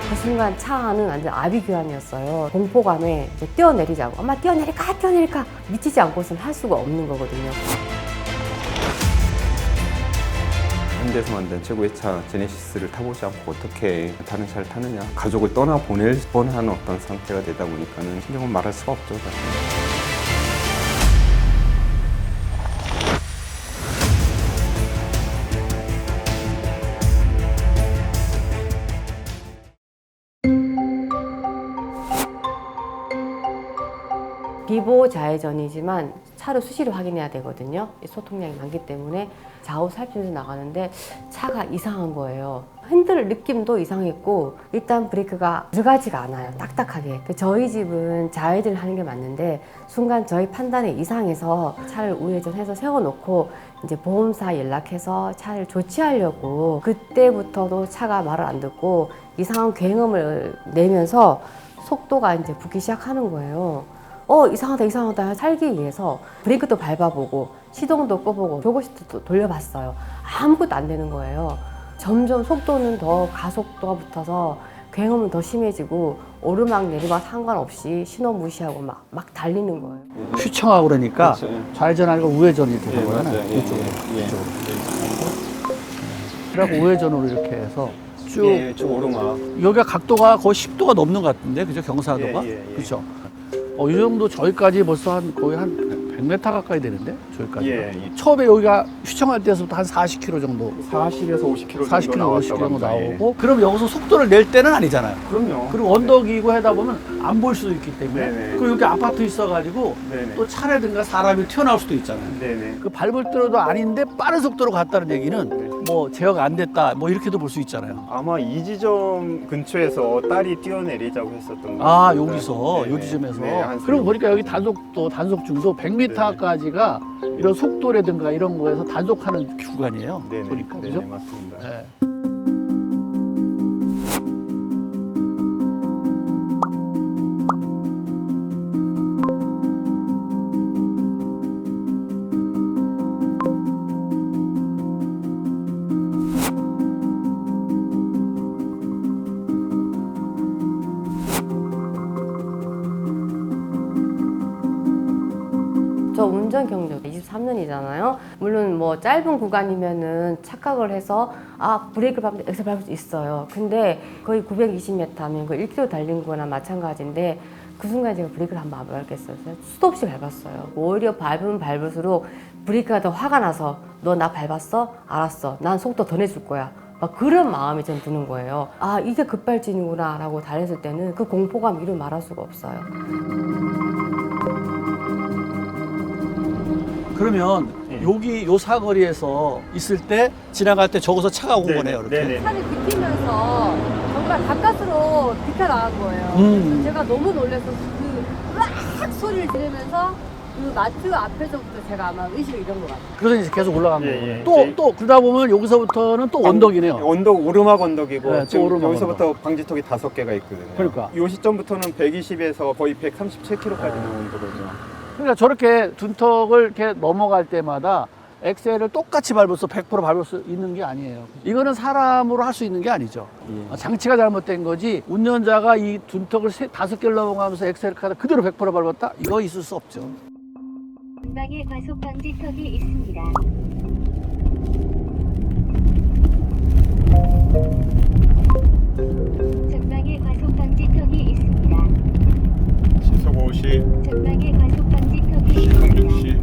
그 순간 차 안은 완전 아비규환이었어요. 공포감에 이제 뛰어내리자고. 엄마 뛰어내릴까? 뛰어내릴까? 미치지 않고서는 할 수가 없는 거거든요. 현대에서 만든 최고의 차 제네시스를 타보지 않고 어떻게 다른 차를 타느냐. 가족을 떠나보낼 뻔한 어떤 상태가 되다 보니까는 심정은 말할 수가 없죠. 사실. 비보좌회전이지만 차를 수시로 확인해야 되거든요. 소통량이 많기 때문에 좌우 살피면서 나가는데 차가 이상한 거예요. 흔들 느낌도 이상했고 일단 브레이크가 들어가지가 않아요. 딱딱하게. 저희 집은 좌회전을 하는 게 맞는데 순간 저희 판단에 이상해서 차를 우회전해서 세워놓고 이제 보험사 연락해서 차를 조치하려고 그때부터도 차가 말을 안 듣고 이상한 굉음을 내면서 속도가 이제 붙기 시작하는 거예요. 이상하다 이상하다 살기 위해서 브레이크도 밟아보고 시동도 꺼보고 조그시트도 돌려봤어요. 아무것도 안 되는 거예요. 점점 속도는 더 가속도가 붙어서 굉음은 더 심해지고 오르막 내리막 상관없이 신호 무시하고 막 달리는 거예요. 휘청하고 그러니까 그렇죠. 좌회전 아니고 우회전이 되는 거잖아요. 맞아요. 이쪽으로. 예. 이쪽으로. 그래갖고 우회전으로 이렇게 해서 쭉. 예, 쭉 오르막. 여기가 각도가 거의 10도가 넘는 것 같은데, 그죠? 경사도가? 예, 예, 예. 그죠? 이 정도 저기까지 벌써 거의 한 100m 가까이 되는데, 저기까지. 예, 예. 처음에 여기가 휘청할 때서부터 한 40km 정도. 40에서 50km 40km, 정도 50km 정도 나왔다고 합니다. 나오고, 그럼 여기서 속도를 낼 때는 아니잖아요. 예. 그럼요. 그리고 언덕이고 하다 보면 안 보일 수도 있기 때문에. 네네. 그리고 여기 아파트 있어가지고 네네. 또 차라든가 사람이 튀어나올 수도 있잖아요. 네네. 그 밟을 때도 아닌데 빠른 속도로 갔다는 얘기는 뭐 제어가 안 됐다 뭐 이렇게도 볼 수 있잖아요. 아마 이 지점 근처에서 딸이 뛰어내리자고 했었던 것 아, 같습니다. 여기서 네네. 요 지점에서. 네, 한 그리고 보니까 여기 단속 중도 100m까지가 이런 속도라든가 이런 거에서 단속하는 구간이에요. 네네. 보니까 네네, 그죠? 맞습니다. 네. 저 운전 경력 23년이잖아요. 물론 뭐 짧은 구간이면은 착각을 해서 브레이크를 밟으면 엑셀 밟을 수 있어요. 근데 거의 920m면 그 1km 달린 거나 마찬가지인데 그 순간 제가 브레이크를 한번 안 밟겠어요. 수도 없이 밟았어요. 오히려 밟으면 밟을수록 브레이크가 더 화가 나서 너 나 밟았어? 알았어. 난 속도 더 내줄 거야. 막 그런 마음이 전 드는 거예요. 이게 급발진이구나 라고 달렸을 때는 그 공포감 이루 말할 수가 없어요. 그러면 예. 여기 요 사거리에서 있을 때 지나갈 때 저기서 차가 온 거네요. 이렇게. 네네. 차를 비키면서 정말 가까스로 비켜나간 거예요. 제가 너무 놀라서 으악 소리를 지르면서 그 마트 앞에서부터 제가 아마 의식을 잃은 것 같아요. 그래서 이제 계속 올라간 예, 거예요. 예. 또 그러다 보면 여기서부터는 또 언덕이네요. 언덕 오르막 언덕이고 네, 또 지금 오르막 여기서부터 방지턱이 5개가 있거든요. 그러니까. 이 시점부터는 120에서 거의 137km까지 나오는 거거든요. 그러니까 저렇게 둔턱을 이렇게 넘어갈 때마다 엑셀을 똑같이 밟아서 100% 밟을 수 있는 게 아니에요. 이거는 사람으로 할 수 있는 게 아니죠. 예. 장치가 잘못된 거지 운전자가 이 둔턱을 5개를 넘어가면서 엑셀 카드 그대로 100% 밟았다? 이거 있을 수 없죠. 전방에 과속 방지턱이 있습니다. 전방에 과속 방지턱이 있습니다. 시속 50, 전방에 과속 방지턱이 시속 있습니다. 60.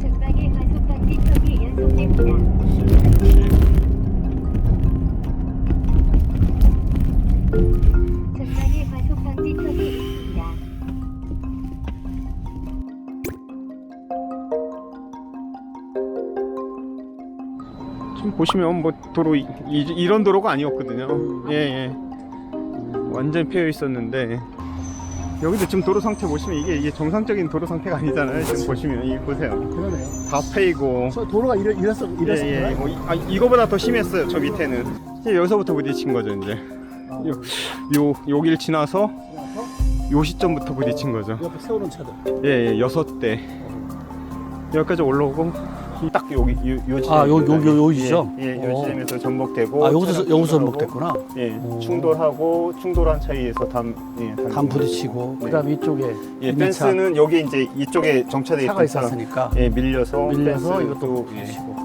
전방에 과속 방지턱이 연속됩니다. 전방에 과속 방지턱이 있습니다. 지금 보시면 뭐 도로 이런 도로가 아니었거든요. 예. 완전히 패여 있었는데 여기도 지금 도로 상태 보시면 이게 정상적인 도로 상태가 아니잖아요. 지금 보시면 이 보세요. 그러네요. 다 패이고. 도로가 이랬었구나. 예. 이거보다 더 심했어요. 저 밑에는. 이제 여기서부터 부딪힌 거죠, 이제. 여길 지나서 요 시점부터 부딪힌 거죠. 옆에 세우는 차들. 예, 6대. 여기까지 올라오고 딱 여기 요 지점. 요 지점? 예, 요 지점에서 전복되고. 여기서 전복됐구나. 예, 충돌한 차이에서 담 부딪히고 네. 그다음 이쪽에 예, 펜스는 여기 이제 이쪽에 정차돼 차가 있던 차 있었으니까 예, 밀려서 이것도 펜스도, 부딪히고.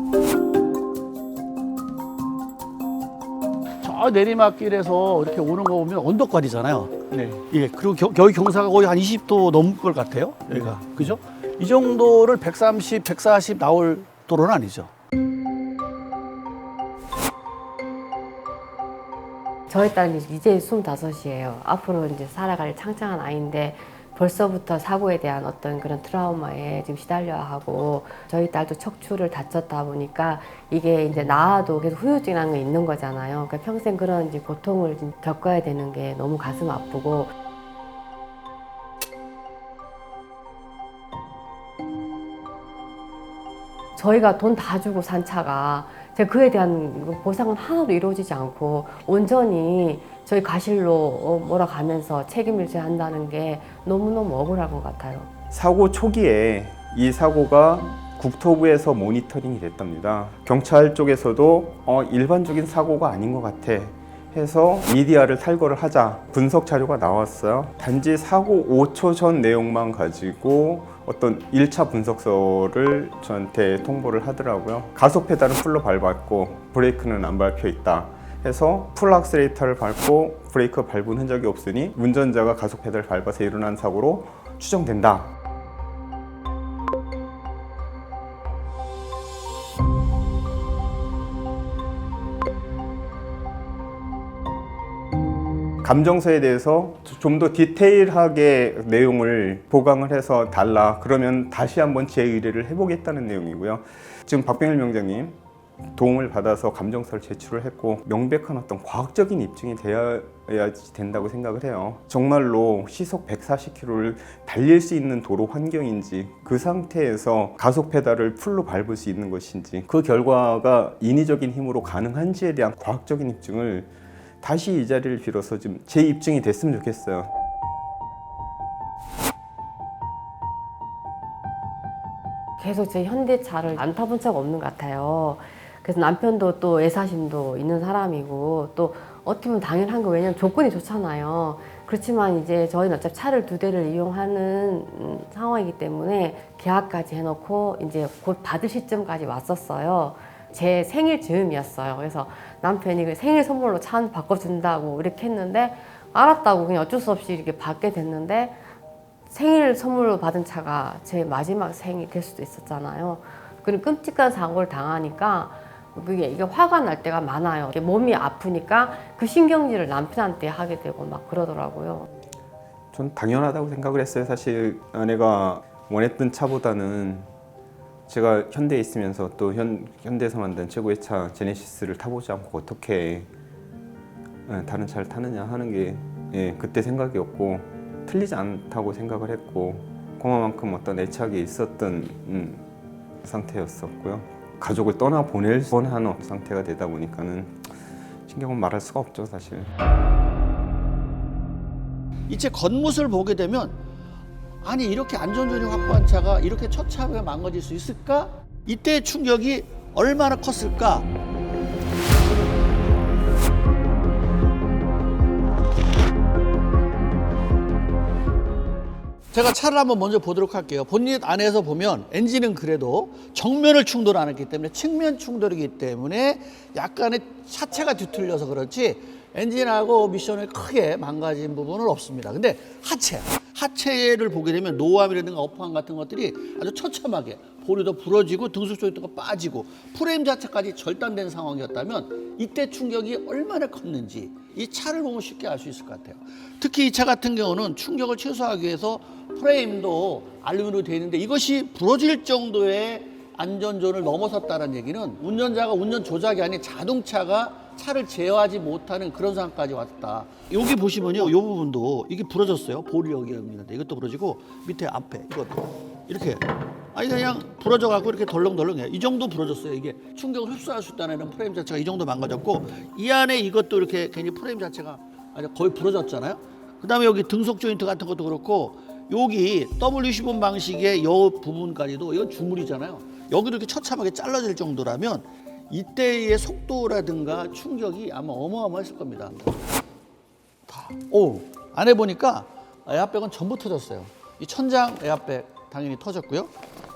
저 내리막길에서 이렇게 오는 거 보면 언덕가리잖아요. 네. 예, 그리고 여기 경사가 거의 한 20도 넘을 것 같아요. 여기가. 그죠? 이 정도를 130, 140 나올 도로는 아니죠. 저희 딸이 이제 25이에요. 앞으로 이제 살아갈 창창한 아이인데 벌써부터 사고에 대한 어떤 그런 트라우마에 지금 시달려야 하고, 저희 딸도 척추를 다쳤다 보니까 이게 이제 나아도 계속 후유증이라는 게 있는 거잖아요. 그러니까 평생 그런 이제 고통을 좀 겪어야 되는 게 너무 가슴 아프고. 저희가 돈 다 주고 산 차가 제가 그에 대한 보상은 하나도 이루어지지 않고 온전히 저희 가실로 몰아가면서 책임을 져야 한다는 게 너무너무 억울한 것 같아요. 사고 초기에 이 사고가 국토부에서 모니터링이 됐답니다. 경찰 쪽에서도 일반적인 사고가 아닌 것 같아 해서 미디어를 탈거를 하자 분석 자료가 나왔어요. 단지 사고 5초 전 내용만 가지고 어떤 1차 분석서를 저한테 통보를 하더라고요. 가속 페달은 풀로 밟았고 브레이크는 안 밟혀 있다 해서 풀 악셀레이터를 밟고 브레이크 밟은 흔적이 없으니 운전자가 가속 페달을 밟아서 일어난 사고로 추정된다. 감정서에 대해서 좀 더 디테일하게 내용을 보강을 해서 달라. 그러면 다시 한번 재의뢰를 해보겠다는 내용이고요. 지금 박병일 명장님 도움을 받아서 감정서를 제출을 했고 명백한 어떤 과학적인 입증이 되어야 된다고 생각을 해요. 정말로 시속 140km를 달릴 수 있는 도로 환경인지, 그 상태에서 가속 페달을 풀로 밟을 수 있는 것인지, 그 결과가 인위적인 힘으로 가능한지에 대한 과학적인 입증을 다시 이 자리를 빌어서 좀 재입증이 됐으면 좋겠어요. 계속 제 현대차를 안 타본 차가 없는 것 같아요. 그래서 남편도 또 애사심도 있는 사람이고, 또 어떻게 보면 당연한 거, 왜냐면 조건이 좋잖아요. 그렇지만 이제 저희는 어차피 차를 2대를 이용하는 상황이기 때문에 계약까지 해놓고 이제 곧 받을 시점까지 왔었어요. 제 생일 즈음이었어요. 그래서 남편이 그 생일 선물로 차 한 바꿔준다고 이렇게 했는데, 알았다고 그냥 어쩔 수 없이 이렇게 받게 됐는데, 생일 선물로 받은 차가 제 마지막 생이 될 수도 있었잖아요. 그리고 끔찍한 사고를 당하니까 이게 화가 날 때가 많아요. 이게 몸이 아프니까 그 신경질을 남편한테 하게 되고 막 그러더라고요. 전 당연하다고 생각을 했어요. 사실 아내가 원했던 차보다는 제가 현대에 있으면서 또 현대에서 만든 최고의 차 제네시스를 타보지 않고 어떻게 다른 차를 타느냐 하는 게 그때 생각이었고, 틀리지 않다고 생각을 했고, 그만큼 어떤 애착이 있었던 상태였었고요. 가족을 떠나보낼 뻔한 상태가 되다 보니까는 신경은 말할 수가 없죠, 사실. 이제 겉모습을 보게 되면, 아니 이렇게 안전조리 확보한 차가 이렇게 첫 차가 망가질 수 있을까? 이때의 충격이 얼마나 컸을까? 제가 차를 한번 먼저 보도록 할게요. 본닛 안에서 보면 엔진은 그래도 정면을 충돌 안 했기 때문에 측면 충돌이기 때문에 약간의 차체가 뒤틀려서 그렇지 엔진하고 미션을 크게 망가진 부분은 없습니다. 근데 하체를 보게 되면 노암이라든가 어퍼함 같은 것들이 아주 처참하게 보리도 부러지고 등수 쪽이 빠지고 프레임 자체까지 절단된 상황이었다면 이때 충격이 얼마나 컸는지 이 차를 보면 쉽게 알 수 있을 것 같아요. 특히 이 차 같은 경우는 충격을 최소화하기 위해서 프레임도 알루미늄으로 되어 있는데 이것이 부러질 정도의 안전존을 넘어섰다는 얘기는 운전자가 운전 조작이 아닌 자동차가 차를 제어하지 못하는 그런 상황까지 왔다. 여기 보시면요, 이 부분도 이게 부러졌어요. 볼이 여기 있는데 이것도 부러지고 밑에 앞에 이것도 이렇게 아니 그냥 부러져 갖고 이렇게 덜렁덜렁해요. 이 정도 부러졌어요. 이게 충격을 흡수할 수 있다는 이런 프레임 자체가 이 정도 망가졌고 이 안에 이것도 이렇게 괜히 프레임 자체가 아니 거의 부러졌잖아요. 그다음에 여기 등속 조인트 같은 것도 그렇고 여기 W15 방식의 여 부분까지도 이건 주물이잖아요. 여기도 이렇게 처참하게 잘라질 정도라면 이때의 속도라든가 충격이 아마 어마어마했을 겁니다. 오, 안에 보니까 에어백은 전부 터졌어요. 이 천장 에어백 당연히 터졌고요.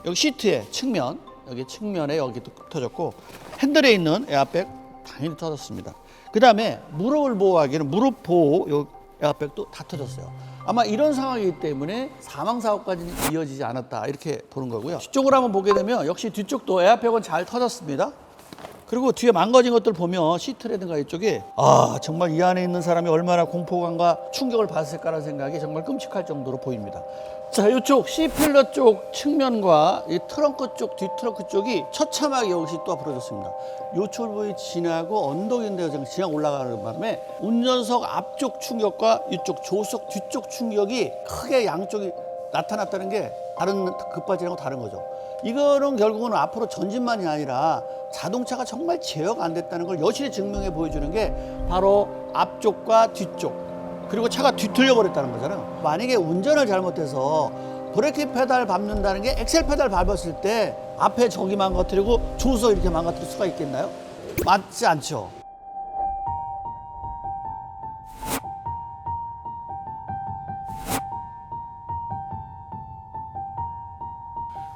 여기 시트의 측면, 여기 측면에 여기도 터졌고 핸들에 있는 에어백 당연히 터졌습니다. 그 다음에 무릎을 보호하기는 무릎 보호 요 에어백도 다 터졌어요. 아마 이런 상황이기 때문에 사망사고까지는 이어지지 않았다 이렇게 보는 거고요. 뒤쪽으로 한번 보게 되면 역시 뒤쪽도 에어백은 잘 터졌습니다. 그리고 뒤에 망가진 것들 보면 시트라든가 이쪽에 정말 이 안에 있는 사람이 얼마나 공포감과 충격을 받았을까라는 생각이 정말 끔찍할 정도로 보입니다. 자, 이쪽 C필러 쪽 측면과 이 트렁크 쪽, 뒷트렁크 쪽이 처참하게 역시 또 부러졌습니다. 요철 부위 지나고 언덕인데 지나 올라가는 바람에 운전석 앞쪽 충격과 이쪽 조수석 뒤쪽 충격이 크게 양쪽이 나타났다는 게 다른 급발진하고 다른 거죠. 이거는 결국은 앞으로 전진만이 아니라 자동차가 정말 제어가 안 됐다는 걸 여실히 증명해 보여주는 게 바로 앞쪽과 뒤쪽 그리고 차가 뒤틀려 버렸다는 거잖아요. 만약에 운전을 잘못해서 브레이크 페달 밟는다는 게 엑셀 페달 밟았을 때 앞에 저기 망가뜨리고 조수석 이렇게 망가뜨릴 수가 있겠나요? 맞지 않죠.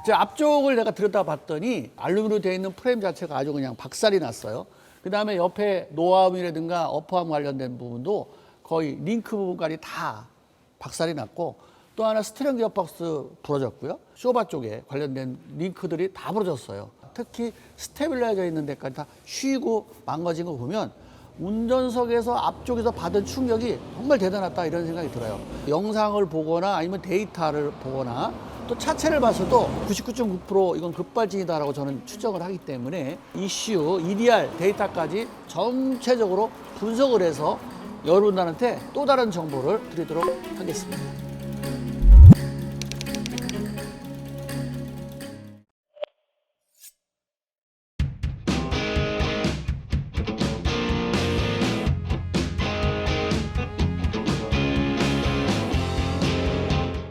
제 앞쪽을 내가 들여다봤더니 알루미늄으로 되어 있는 프레임 자체가 아주 그냥 박살이 났어요. 그 다음에 옆에 노암이라든가 어퍼암 관련된 부분도 거의 링크 부분까지 다 박살이 났고 또 하나 스티어링 기어박스 부러졌고요. 쇼바 쪽에 관련된 링크들이 다 부러졌어요. 특히 스테빌라이저 있는 데까지 다 쉬고 망가진 거 보면 운전석에서 앞쪽에서 받은 충격이 정말 대단하다 이런 생각이 들어요. 영상을 보거나 아니면 데이터를 보거나 또 차체를 봐서도 99.9% 이건 급발진이다라고 저는 추정을 하기 때문에 이슈, EDR 데이터까지 전체적으로 분석을 해서 여러분들한테 또 다른 정보를 드리도록 하겠습니다.